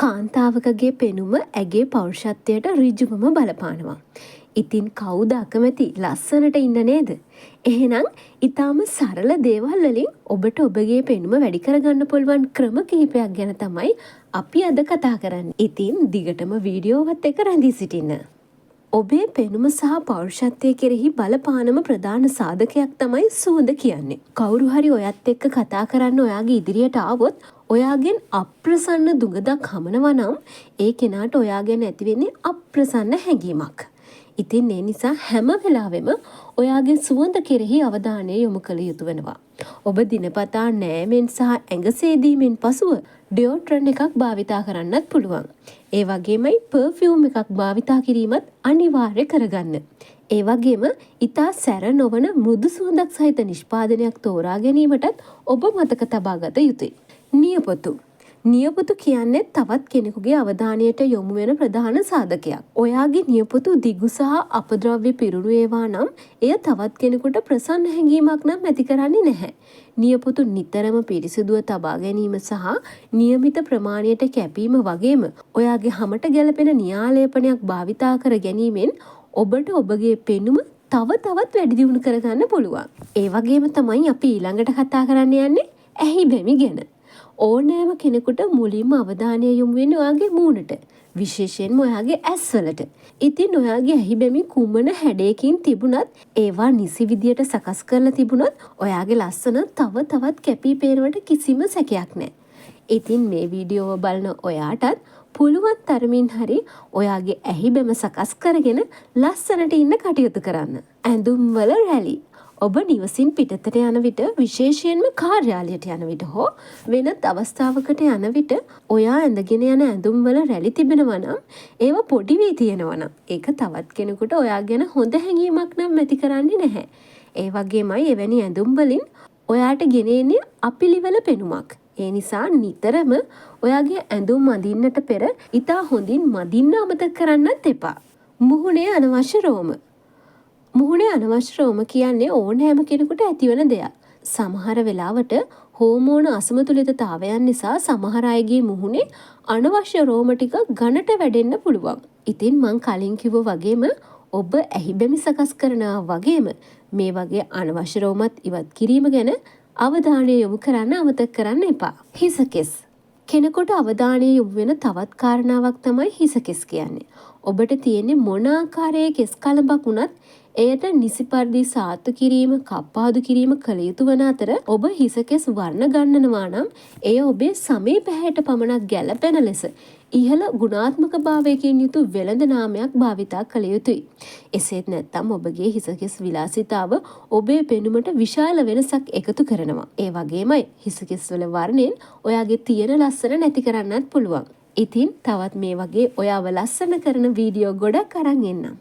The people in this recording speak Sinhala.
කාන්තාවකගේ පෙනුම ඇගේ පෞරුෂත්වයට ඍජුවම බලපානවා. ඉතින් කවුද අකමැති ලස්සනට ඉන්න නේද? එහෙනම් ඊටාම සරල දේවල් වලින් ඔබට ඔබගේ පෙනුම වැඩි කරගන්න පුළුවන් ක්‍රම කිහිපයක් ගැන තමයි අපි අද කතා කරන්නේ. ඉතින් දිගටම වීඩියෝවත් එක්ක රැඳී සිටින්න. ඔබේ පෙනුම සහ පෞරුෂත්වය කෙරෙහි බලපානම ප්‍රධාන සාධකයක් තමයි සුවඳ කියන්නේ. කවුරු හරි ඔයත් එක්ක කතා කරන්න ඔයාගේ ඉදිරියට ආවොත් ඔයාගෙන් අප්‍රසන්න දුගදක් හමනවා නම් ඒ කෙනාට ඔයා ගැන ඇති වෙන්නේ අප්‍රසන්න හැඟීමක්. ඉතින් ඒ නිසා හැම වෙලාවෙම ඔයාගේ සුවඳ කෙරෙහි අවධානය යොමු කළ යුතු වෙනවා. ඔබ දිනපතා නෑමෙන් සහ ඇඟ සේදීමෙන් පසුව ඩියෝඩ්‍රන්ට් එකක් භාවිතා කරන්නත් පුළුවන්. ඒ වගේමයි පර්ෆියුම් එකක් භාවිතා කිරීමත් අනිවාර්ය කරගන්න. ඒ වගේම ඊටා සැර නොවන මෘදු සුවඳක් සහිත නිෂ්පාදනයක් තෝරා ගැනීමටත් ඔබ මතක තබා ගත යුතුයි. නියපොතු. නියපොතු කියන්නේ තවත් කෙනෙකුගේ අවධානයට යොමු වෙන ප්‍රධාන සාධකයක්. ඔයාගේ නියපොතු දිගු සහ අපද්‍රව්‍ය පිරුණු ඒවා නම් එය තවත් කෙනෙකුට ප්‍රසන්න හැඟීමක් නම් ඇති කරන්නේ නැහැ. නියපොතු නිතරම පිරිසිදුව තබා ගැනීම සහ નિયમિત ප්‍රමාණයට කැපීම වගේම ඔයාගේ හමට ගැලපෙන නියාලේපනයක් භාවිතා කර ගැනීමෙන් ඔබට ඔබගේ පෙනුම තව තවත් වැඩි දියුණු කරගන්න පුළුවන්. ඒ වගේම තමයි අපි ඊළඟට කතා කරන්න යන්නේ ඇහි බැමි ගැන. ඕනෑම කෙනෙකුට මුලින්ම අවධානය යොමු වෙන්නේ ඔයාගේ මූණට, විශේෂයෙන්ම ඔයාගේ ඇස්වලට. ඉතින් ඔයාගේ ඇහි බැමි කුමන හැඩයකින් තිබුණත් ඒවා නිසි විදියට සකස් කරලා තිබුණත් ඔයාගේ ලස්සන තව තවත් කැපී පේනවට කිසිම සැකයක් නැහැ. ඉතින් මේ වීඩියෝව බලන ඔයාටත් පුළුවන් තරමින් හරි ඔයාගේ ඇහි බැම සකස් කරගෙන ලස්සනට ඉන්න කටයුතු කරන්න. ඇඳුම් වල රැලි. ඔබ නිවසින් පිටතට යන විට, විශේෂයෙන්ම කාර්යාලයට යන විට හෝ වෙනත් අවස්ථාවකට යන විට ඔයා ඇඳගෙන යන ඇඳුම් වල රැලි තිබෙනවා නම් ඒවා පොඩි වී තියෙනවා නම් ඒක තවත් කෙනෙකුට ඔයා ගැන හොඳ හැඟීමක් නම් ඇති කරන්නේ නැහැ. ඒ වගේමයි එවැනි ඇඳුම් වලින් ඔයාට ගෙනෙන්නේ අපිලිවෙල පෙනුමක්. ඒ නිසා නිතරම ඔයාගේ ඇඳුම් අඳින්නට පෙර ඉතා හොඳින් මදින්න අමතක කරන්නත් එපා. මුහුණේ අනවශ්‍ය රෝම. මුහුණේ අනවශ්‍ය රෝම කියන්නේ ඕනෑම කෙනෙකුට ඇතිවන දෙයක්. සමහර වෙලාවට හෝමෝන අසමතුලිතතාවයන් නිසා සමහර අයගේ මුහුණේ අනවශ්‍ය රෝම ටික ඝනට වැඩෙන්න පුළුවන්. ඉතින් මං කලින් කිව්වා වගේම ඔබ ඇහි බැමි සකස් කරනවා වගේම මේ වගේ අනවශ්‍ය රෝමත් ඉවත් කිරීම ගැන අවධානය යොමු කරන්න අමතක කරන්න එපා. හිසකෙස්. කෙනෙකුට අවධානය යොමු වෙන තවත් කාරණාවක් තමයි හිසකෙස් කියන්නේ. ඔබට තියෙන්නේ මොන ආකාරයේ කෙස් කලබක් වුණත් එයට නිසි පරිදි සාත්තු කිරීම, කප්පාදු කිරීම කළ යුතු වන අතර ඔබ හිසකෙස් වර්ණ ගන්නනවා නම් එය ඔබේ සමීප හැයට පමණක් ගැළපෙන ලෙස ඉහළ ගුණාත්මක භාවයකින් යුතු වෙළඳ නාමයක් භාවිතා කළ යුතුයි. එසේත් නැත්නම් ඔබගේ හිසකෙස් විලාසිතාව ඔබේ පෙනුමට විශාල වෙනසක් එකතු කරනවා. ඒ වගේමයි හිසකෙස් වල වර්ණයෙන් ඔයාගේ තියෙන ලස්සන නැති කරන්නත් පුළුවන්. ඉතින් තවත් මේ වගේ ඔයාව ලස්සන කරන වීඩියෝ ගොඩක් අරන් එන්නම්.